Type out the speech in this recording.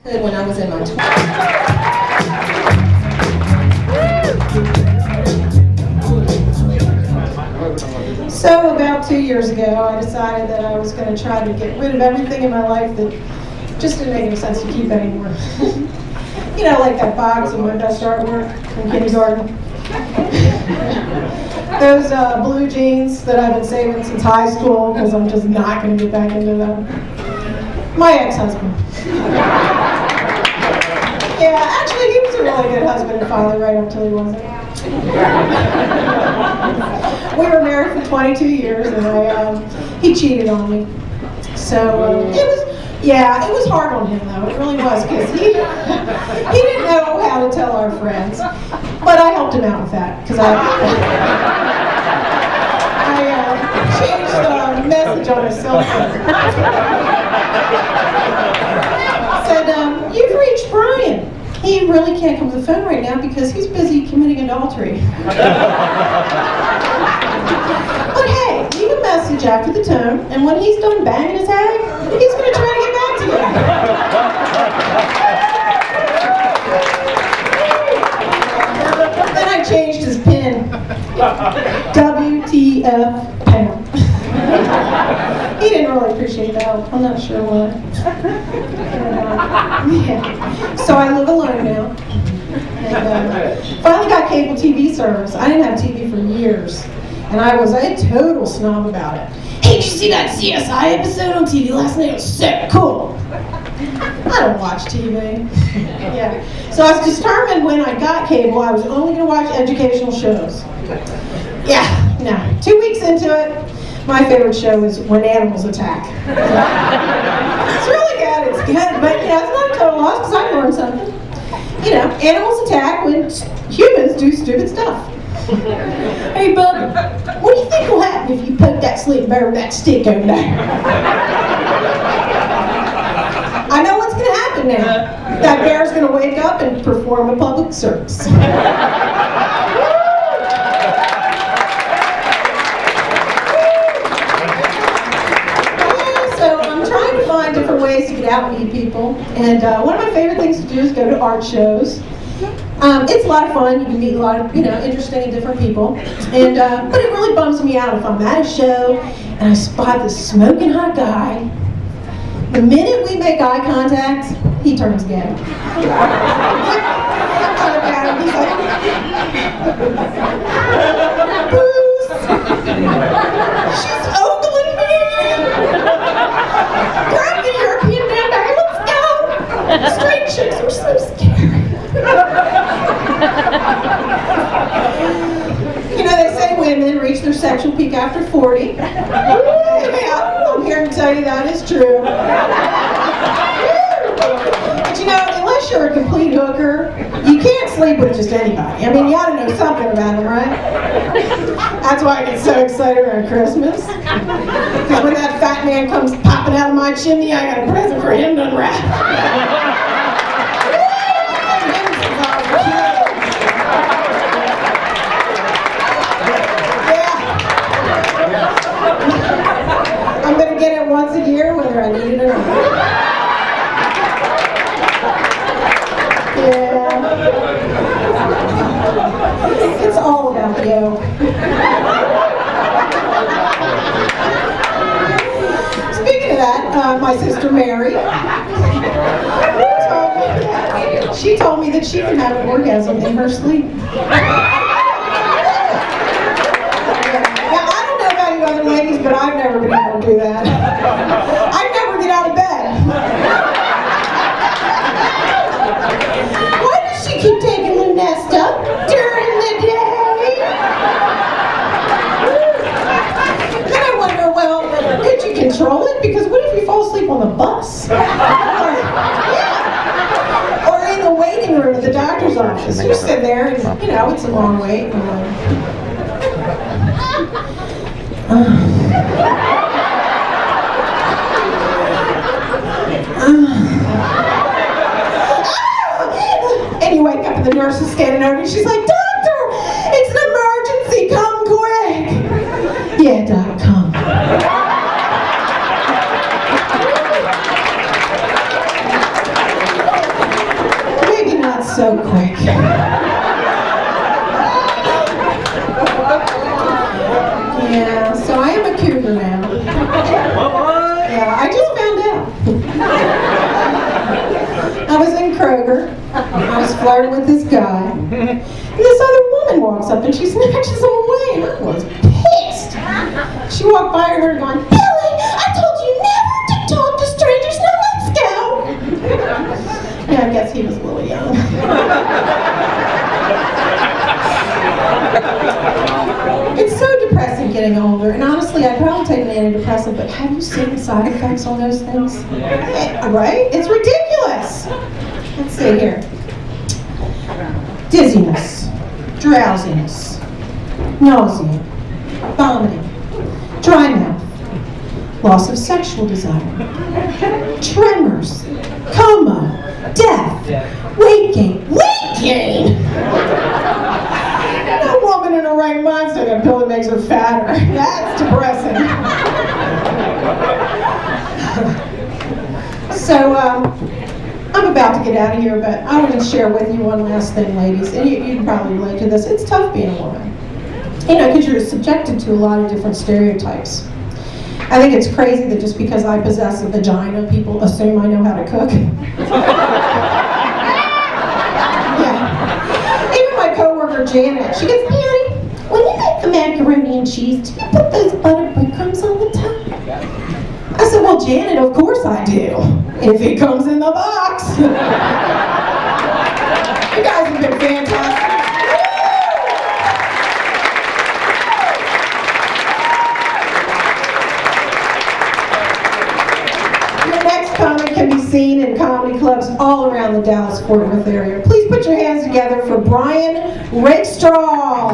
When I was in my 20s. So about 2 years ago, I decided that I was going to try to get rid of everything in my life that just didn't make any sense to keep anymore. You know, like that box of my best artwork from kindergarten. Those blue jeans that I've been saving since high school because I'm just not going to get back into them. My ex-husband. Yeah, actually he was a really good husband and father right up till he wasn't. We were married for 22 years and he cheated on me. So it was hard on him though, it really was, because he didn't know how to tell our friends. But I helped him out with that, because I changed the message on his cell phone. Said, you've reached Brian. He really can't come to the phone right now because he's busy committing adultery. But hey, leave a message after the tone, and when he's done banging his head, he's going to try to get back to you. Then I changed his pin. WTF PAL. He didn't really appreciate that. I'm not sure why. Yeah. So I live alone now. And finally got cable TV service. I didn't have TV for years. And I was a total snob about it. Hey, did you see that CSI episode on TV last night? It was so cool. I don't watch TV. Yeah. So I was determined when I got cable, I was only going to watch educational shows. Yeah, no. 2 weeks into it, my favorite show is When Animals Attack. It's really good, it's good, but you know, it's not a total loss because I learned something. You know, animals attack when humans do stupid stuff. Hey, bub, what do you think will happen if you poke that sleeping bear with that stick over there? I know what's going to happen now. That bear's going to wake up and perform a public service. Different ways to get out and meet people, and one of my favorite things to do is go to art shows. It's a lot of fun. You can meet a lot of interesting and different people, and but it really bums me out if I'm at a show and I spot this smoking hot guy. The minute we make eye contact, he turns gay. He's like, booze. She's ogling me. Grab the European man bag, let's go! Straight chicks are so scary. You know, they say women reach their sexual peak after 40. Yeah, I'm here to tell you that is true. But you know, unless you're a complete hooker, you can't sleep with just anybody. I mean, you ought to know something about them, right? That's why I get so excited around Christmas. Because when that fat man comes popping out of my chimney, I got a present for him to unwrap. Yeah. I'm going to get it once a year, whether I need it or not. Yeah. It's all about you. Speaking of that, my sister Mary, she told me that she can have an orgasm in her sleep. Now, I don't know about you other ladies, but I've never been able to do that. I'd never get out of bed. Why does she keep taking Lunesta during the day? Then I wonder, well, could you control it? Because what if you fall asleep on the bus? Or in the waiting room at the doctor's office. You're sitting there and, you know, it's a long wait. And you wake up and the nurse is standing over you. She's like, "Doctor, it's an emergency. Come quick." Yeah, Doc, come. so quick. Yeah, so I am a cougar now. Yeah, I just found out. I was in Kroger. I was flirting with this guy. And this other woman walks up and she snatches him away, and I was pissed. She walked by her going, "Billy, I told you never to talk to strangers. Now let's go." Yeah, I guess he was a little young. It's so depressing getting older, and honestly, I'd probably take an antidepressant, but have you seen the side effects on those things? Right? It's ridiculous. Let's see here. Dizziness, drowsiness, nausea, vomiting, dry mouth, loss of sexual desire, tremors, coma, death, weight gain. Weight gain? No woman in her right mind's taking a pill that makes her fatter. That's depressing. So, I'm about to get out of here, but I want to share with you one last thing, ladies, and you can probably relate to this. It's tough being a woman, you know, because you're subjected to a lot of different stereotypes. I think it's crazy that just because I possess a vagina, people assume I know how to cook. Yeah. Even my coworker Janet, she goes, "Mary, when you make the macaroni and cheese, do you put those buttered breadcrumbs on the top?" I said, "Well, Janet, of course I do, if it comes in the box." You guys have been fantastic. Your next comic can be seen in comedy clubs all around the Dallas-Fort Worth area. Please put your hands together for Brian Rakestraw.